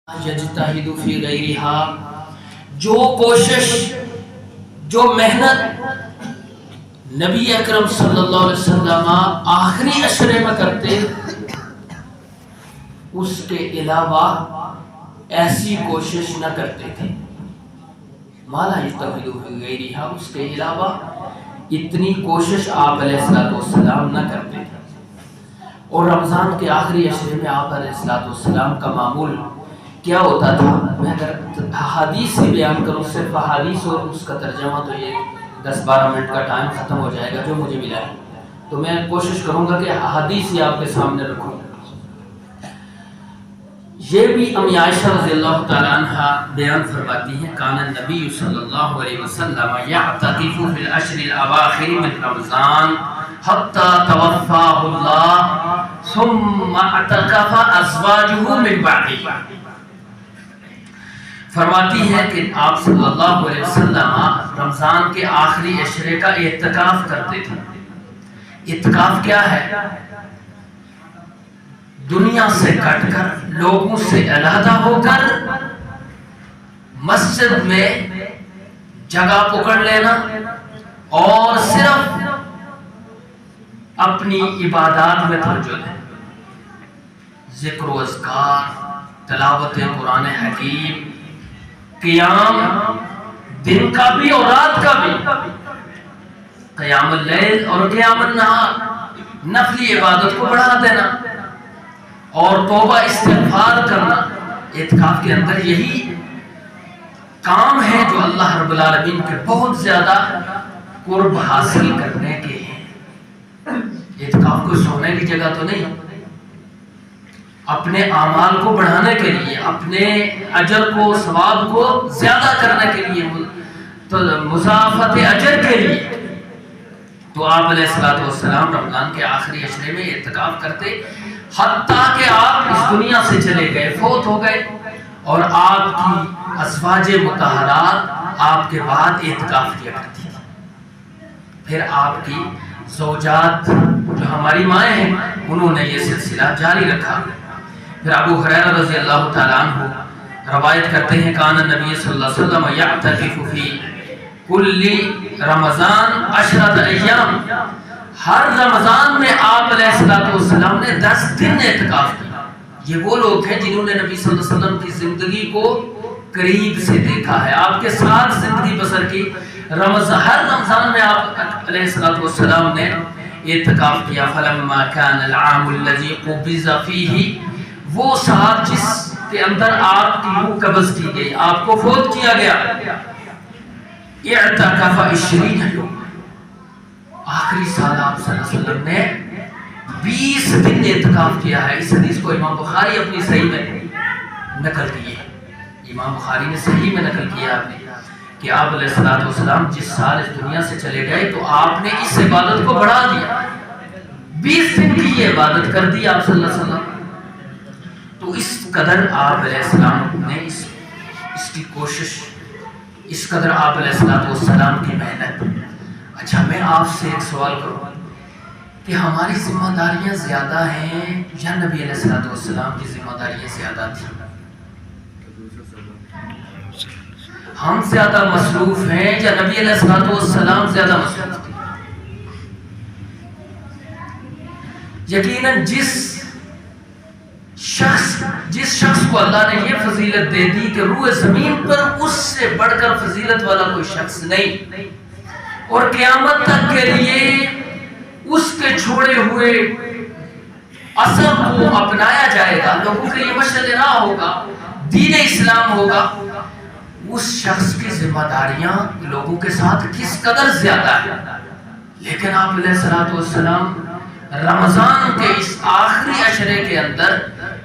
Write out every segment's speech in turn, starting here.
یجتہد فی غیرہا، جو کوشش جو محنت نبی اکرم صلی اللہ علیہ وسلم آخری عشرے میں کرتے، اس کے علاوہ ایسی کوشش نہ کرتے تھے. مالا یجتہد فی غیرہا، اس کے علاوہ اتنی کوشش آپ علیہ السلام نہ کرتے تھے. اور رمضان کے آخری عشرے میں آپ علیہ السلام کا معمول کیا ہوتا تھا؟ میں اگر حدیث سے بیان کروں، صرف حدیث اور اس کا ترجمہ، تو یہ 10-12 منٹ کا ٹائم ختم ہو جائے گا جو مجھے ملا ہے. تو میں کوشش کروں گا کہ حدیث ہی آپ کے سامنے رکھوں. یہ بھی امی عائشہ رضی اللہ تعالیٰ عنہ بیان فرماتی ہیں، کان النبی صلی اللہ علیہ وسلم یعتکف فی العشر الاواخر من رمضان حتی توفاہ اللہ ثم اعتکف ازواجہ من بعدہ. فرماتی ہے کہ آپ صلی اللہ علیہ وسلم رمضان کے آخری عشرے کا اعتکاف کرتے تھے. اعتکاف کیا ہے؟ دنیا سے کٹ کر، لوگوں سے علیحدہ ہو کر مسجد میں جگہ پکڑ لینا اور صرف اپنی عبادات میں توجہ دینا، ذکر و اذکار، تلاوت قرآن حکیم، قیام دن کا بھی اور رات کا بھی، قیام اللیل اور قیام النہار، نفلی عبادت کو بڑھا دینا اور توبہ استغفار کرنا. اعتکاف کے اندر یہی کام ہے جو اللہ رب العالمین کے بہت زیادہ قرب حاصل کرنے کے ہیں. اعتکاف کو سونے کی جگہ تو نہیں، اپنے اعمال کو بڑھانے کے لیے، اپنے اجر کو، ثواب کو زیادہ کرنے کے لیے، تو مضاعفت اجر کے لیے. تو آپ علیہ السلام رمضان کے آخری عشرے میں اعتکاف کرتے، حتیٰ کہ آپ اس دنیا سے چلے گئے، فوت ہو گئے، اور آپ کی ازواج مطہرات آپ کے بعد اعتکاف کیا کرتی تھی. پھر آپ کی زوجات جو ہماری مائیں ہیں، انہوں نے یہ سلسلہ جاری رکھا. پھر ابو ہریرہ رضی اللہ تعالیٰ عنہ روایت کرتے ہیں، کان النبی صلی اللہ علیہ وسلم یعتکف فی کل رمضان 10 ایام. ہر رمضان میں آپ علیہ السلام نے 10 دن اعتکاف کیا. یہ وہ لوگ ہیں جنہوں نے نبی صلی اللہ علیہ وسلم کی زندگی کو قریب سے دیکھا ہے، آپ کے ساتھ زندگی بسر کی. ہر رمضان میں آپ علیہ السلام نے اعتکاف کیا. فلما كان العام الذي قبض فيه، وہ سال جس کے اندر آپ کی روح قبض کی گئی، آپ کو فوت کیا گیا، اعتکف 20 یوم. آخری سال آپ صلی اللہ علیہ وسلم نے 20 دن اعتکاف کیا ہے. اس حدیث کو امام بخاری اپنی صحیح میں نقل کی ہے. امام بخاری نے صحیح میں نقل کیا کہ آپ علیہ السلام جس سال اس دنیا سے چلے گئے تو آپ نے اس عبادت کو بڑھا دیا، 20 دن کی یہ عبادت کر دی آپ صلی اللہ علیہ وسلم. تو اس قدر آپ علیہ السلام نے اس کی کوشش، اس قدر آپ علیہ السلام کی محنت. اچھا، میں آپ سے ایک سوال کروں کہ ہماری ذمہ داریاں زیادہ ہیں یا نبی علیہ السلام کی ذمہ داریاں زیادہ تھیں؟ ہم زیادہ مصروف ہیں یا نبی علیہ السلام زیادہ مصروف تھے؟ یقیناً جس شخص کو اللہ نے یہ فضیلت دے دی کہ روح زمین پر اس سے بڑھ کر فضیلت والا کوئی شخص نہیں، اور قیامت تک کے لیے اس کے چھوڑے ہوئے اثر کو اپنایا جائے گا، لوگوں کے لیے مشعل راہ ہوگا، دین اسلام ہوگا. اس شخص کی ذمہ داریاں لوگوں کے ساتھ کس قدر زیادہ ہیں. لیکن آپ علیہ السلام رمضان کے اس آخری عشرے کے اندر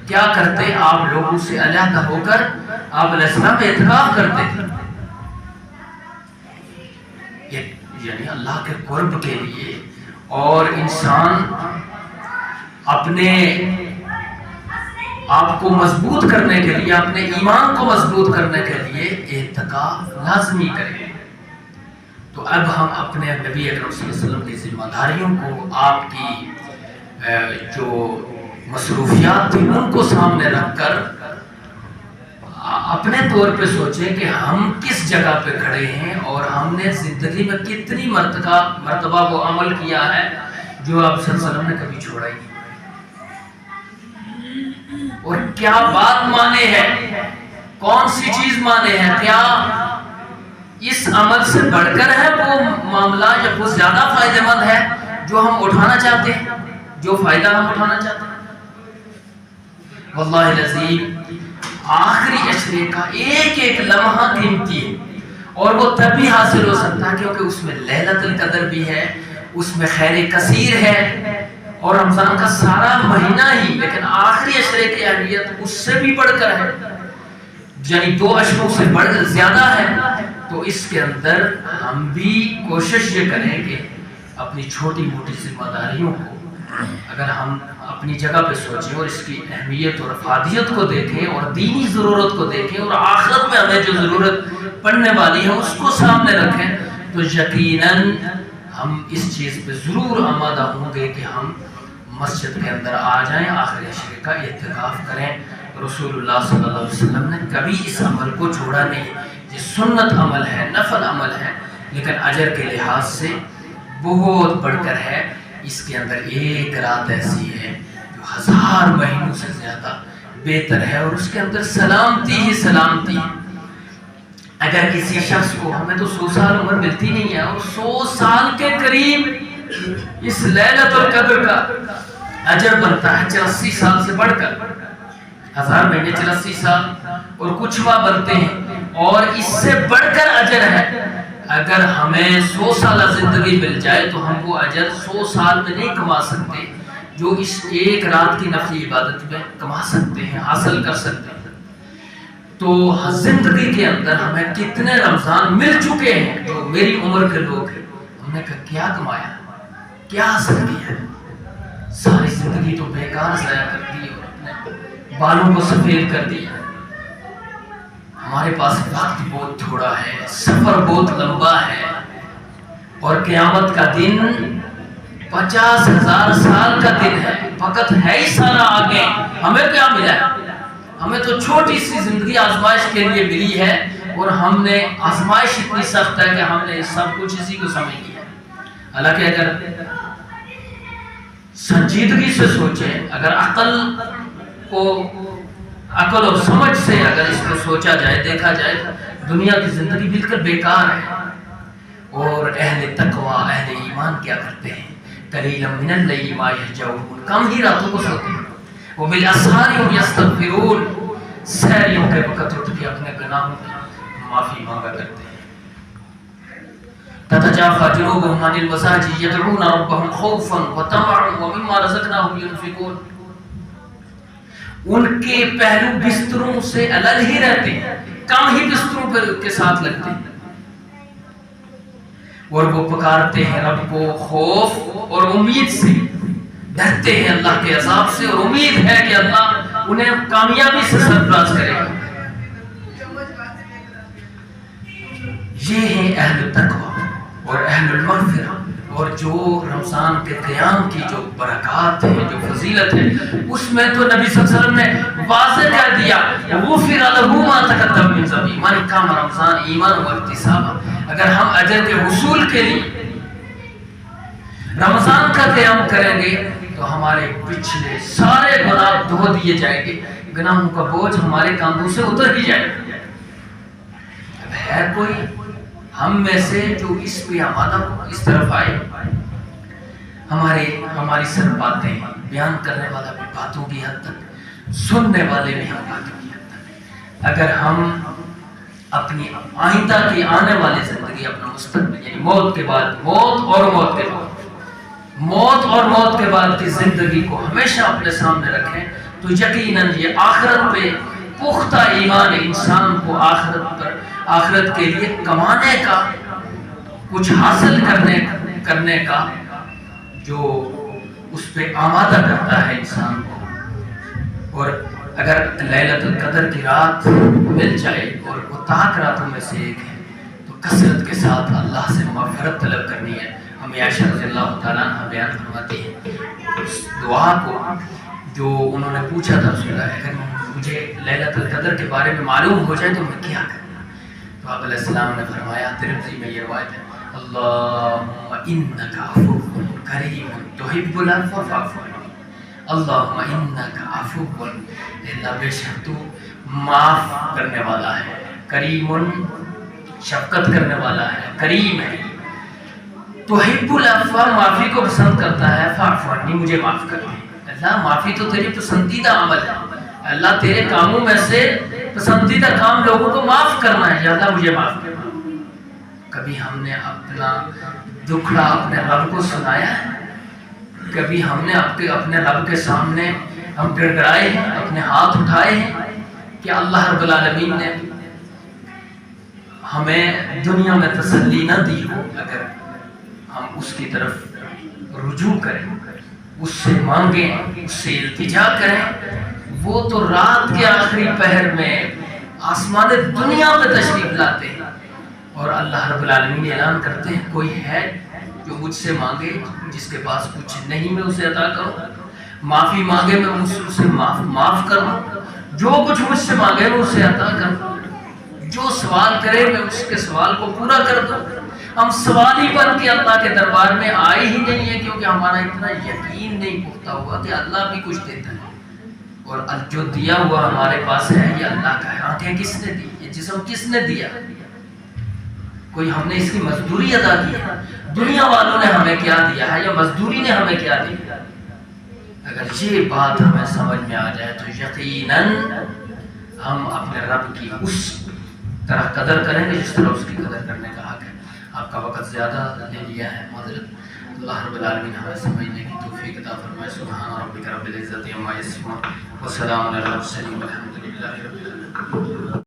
کیا کرتے؟ آپ لوگوں سے علیحدہ ہو کر آپ علیہ السلام اعتکاف کرتے تھے. یعنی اللہ کے قرب کے لیے، اور انسان اپنے آپ کو مضبوط کرنے کے لیے، اپنے ایمان کو مضبوط کرنے کے لیے اعتکاف لازمی کرے. تو اب ہم اپنے نبی اکرم صلی اللہ علیہ وسلم کی ذمہ داریوں کو، آپ کی جو مصروفیات تھیں، ان کو سامنے رکھ کر اپنے طور پہ سوچیں کہ ہم کس جگہ پہ کھڑے ہیں اور ہم نے زندگی میں کتنی مرتبہ وہ عمل کیا ہے جو آپ صلی اللہ علیہ وسلم نے کبھی چھوڑا ہی نہیں، اور کیا بات مانے ہے، کون سی چیز مانے ہے، کیا اس عمل سے بڑھ کر ہے وہ معاملہ یا وہ زیادہ فائدہ مند ہے جو ہم اٹھانا چاہتے ہیں، جو فائدہ ہم اٹھانا چاہتے ہیں۔ واللہ العظیم آخری عشرے کا ایک ایک لمحہ قیمتی ہے، اور وہ تبھی حاصل ہو سکتا ہے کیونکہ اس میں لیلۃ القدر بھی ہے، اس میں خیر کثیر ہے، اور رمضان کا سارا مہینہ ہی، لیکن آخری عشرے کی اہمیت اس سے بھی بڑھ کر ہے، یعنی 2 عشروں سے بڑھ کر زیادہ ہے۔ تو اس کے اندر ہم بھی کوشش یہ کریں کہ اپنی چھوٹی موٹی ذمہ داریوں کو اگر ہم اپنی جگہ پہ سوچیں اور اس کی اہمیت اور افادیت کو دیکھیں اور دینی ضرورت کو دیکھیں اور آخرت میں ہمیں جو ضرورت پڑنے والی ہے اس کو سامنے رکھیں، تو یقیناً ہم اس چیز پہ ضرور آمادہ ہوں گے کہ ہم مسجد کے اندر آ جائیں، آخری عشرے کا اعتکاف کریں۔ رسول اللہ صلی اللہ علیہ وسلم نے کبھی اس عمل کو چھوڑا نہیں، یہ سنت عمل ہے، نفل عمل ہے، لیکن اجر کے لحاظ سے بہت بڑھ کر ہے۔ اس کے اندر ایک رات ایسی ہے جو 1000 مہینوں سے زیادہ بہتر ہے، اور اس کے اندر سلامتی ہی سلامتی۔ اگر کسی شخص کو، ہمیں تو 100 سال عمر ملتی نہیں ہے، اور 100 سال کے قریب اس لیلۃ القدر کا اجر بنتا ہے 84 سال سے بڑھ کر، 1000 مہینے 84 سال اور کچھ ماہ بنتے ہیں، اور اس سے بڑھ کر اجر ہے۔ اگر ہمیں 100 سالہ زندگی مل جائے تو ہم وہ اجر 100 سال میں نہیں کما سکتے جو اس ایک رات کی نفلی عبادت میں کما سکتے ہیں، حاصل کر سکتے ہیں۔ تو زندگی کے اندر ہمیں کتنے رمضان مل چکے ہیں جو میری عمر کے لوگ ہیں، ہم نے کیا کمایا، کیا حاصل کیا، ساری زندگی تو بیکار ضائع کر دی اور اپنے بالوں کو سفید کر دیا۔ ہمارے پاس وقت بہت تھوڑا ہے، سفر بہت لمبا ہے، اور قیامت کا دن 50,000 سال کا دن ہے، وقت ہے ہی سارا آگے۔ ہمیں کیا ملا ہے؟ ہمیں تو چھوٹی سی زندگی آزمائش کے لیے ملی ہے، اور ہم نے آزمائش اتنی سخت ہے کہ ہم نے سب کچھ اسی کو سمجھ لیا۔ حالانکہ اگر سنجیدگی سے سوچیں، اگر عقل اور سمجھ سے اگر اس کو سوچا جائے، دیکھا جائے، دنیا کی زندگی بالکل بیکار ہے۔ اور اہل تقوی، اہل ایمان کیا کرتے ہیں؟ قلیلا من اللیل ما یہجعون، کم ہی راتوں کو سوتے ہیں، وبالاسحار هم یستغفرون، سحریوں کے وقت اٹھ کے اپنے گناہوں کی معافی مانگا کرتے ہیں۔ تتجافى جنوبهم عن المضاجع يدعون ربهم خوفا وطمعا ومما رزقناهم ينفقون، ان کے پہلو بستروں سے الگ ہی رہتے ہیں، کم ہی بستروں پر کے ساتھ لگتے ہیں، اور وہ پکارتے ہیں رب کو خوف اور امید سے، ڈرتے ہیں اللہ کے عذاب سے، اور امید ہے کہ اللہ انہیں کامیابی سے سرفراز کرے گا۔ یہ ہیں اہل تقوی اور اہل المغفرہ، اور جو رمضان کے قیام کی جو برکات ہیں، جو فضیلت ہے، اس میں تو نبی صلی اللہ علیہ وسلم نے واضح کر دیا، غفر لہ ما تقدم من ذنبہ من قام رمضان ایمانا واحتسابا۔ اگر ہم اجر کے حصول کے لیے رمضان کا قیام کریں گے تو ہمارے پچھلے سارے گناہ دھو دیے جائیں گے، گناہوں کا بوجھ ہمارے کاندھوں سے اتر ہی جائے گا۔ اب ہے کوئی ہم میں سے جو اس پہ آمادہ ہو، اس طرف آئے؟ ہماری سر باتیں، بیان کرنے والا بھی باتوں کی حد تک، سننے والے بھی ہم باتوں کی حد تک۔ اگر ہم اپنی آئندہ کی آنے والی زندگی، اپنا مستقبل، یعنی موت کے بعد، موت اور موت کے بعد کی زندگی کو ہمیشہ اپنے سامنے رکھیں، تو یقیناً یہ آخرت پہ پختہ ایمان انسان کو آخرت کے لیے کمانے کا، کچھ حاصل کرنے کا جو اس پہ آمادہ کرتا ہے انسان کو۔ اور اگر لیلۃ القدر کی رات مل جائے اور وہ طاق راتوں میں سے ایک ہے، تو کثرت کے ساتھ اللہ سے مغفرت طلب کرنی ہے۔ ہمیں عائشہ رضی اللہ تعالیٰ عنہ بیان فرماتی ہے اس دعا کو جو انہوں نے پوچھا تھا رسول اللہ، اگر مجھے لیلۃ القدر کے بارے میں معلوم ہو جائے تو میں کیا کروں؟ تو آپ علیہ السلام نے فرمایا، ترمذی میں یہ روایت ہے، اللہم انک عفو کریم تحب العفو فاعف عنی، اللہم انک عفو، اللہ بے شک تو معاف کرنے والا ہے، کریم شفقت کرنے والا ہے، کریم ہے، تحب العفو معافی کو پسند کرتا ہے، فاعف عنی مجھے معاف کر دے۔ اللہ معافی تو تیری پسندیدہ عمل ہے، اللہ تیرے کاموں میں سے پسندیدہ کام لوگوں کو معاف کرنا ہے، یا اللہ مجھے معاف کرنا۔ کبھی ہم نے اپنا دکھڑا اپنے رب کو سنایا ہے؟ کبھی ہم نے اپنے رب کے سامنے ہم گڑ گڑائے ہیں، اپنے ہاتھ اٹھائے ہیں کہ اللہ رب العالمین نے ہمیں دنیا میں تسلی نہ دی ہو، اگر ہم اس کی طرف رجوع کریں، اس سے مانگیں، اس سے التجا کریں، وہ تو رات کے آخری پہر میں آسمان دنیا پہ تشریف لاتے ہیں اور اللہ رب العالمین اعلان کرتے ہیں، کوئی ہے جو مجھ سے مانگے، جس کے پاس کچھ نہیں میں اسے عطا کروں، معافی مانگے میں اسے معاف کر دوں، جو کچھ مجھ سے مانگے میں اسے عطا کر دوں، جو سوال کرے میں اس کے سوال کو پورا کر دوں۔ ہم سوالی بن کے اللہ کے دربار میں آئے ہی نہیں ہیں، کیونکہ ہمارا اتنا یقین نہیں پختہ ہوا کہ اللہ بھی کچھ دیتا ہے، اور جو دیا ہوا ہمارے پاس ہے یہ اللہ کا ہے۔ آنکھیں کس نے دی؟ یہ جسم کس نے دیا؟ کوئی ہم نے اس کی مزدوری ادا کی ہے؟ دنیا والوں نے ہمیں کیا دیا ہے یا مزدوری نے ہمیں کیا دیا؟ اگر یہ بات ہمیں سمجھ میں آ جائے تو یقیناً ہم اپنے رب کی اس طرح قدر کریں گے جس طرح اس کی قدر کرنے کا حق ہے۔ آپ کا وقت زیادہ لے لیا ہے، معذرت۔ اللہ رب العالمین ہمیں سمجھنے کی توفیق عطا فرمائے۔ سبحان ربک رب العزت عما یصفون وسلام علی المرسلین والحمد للہ رب العالمین۔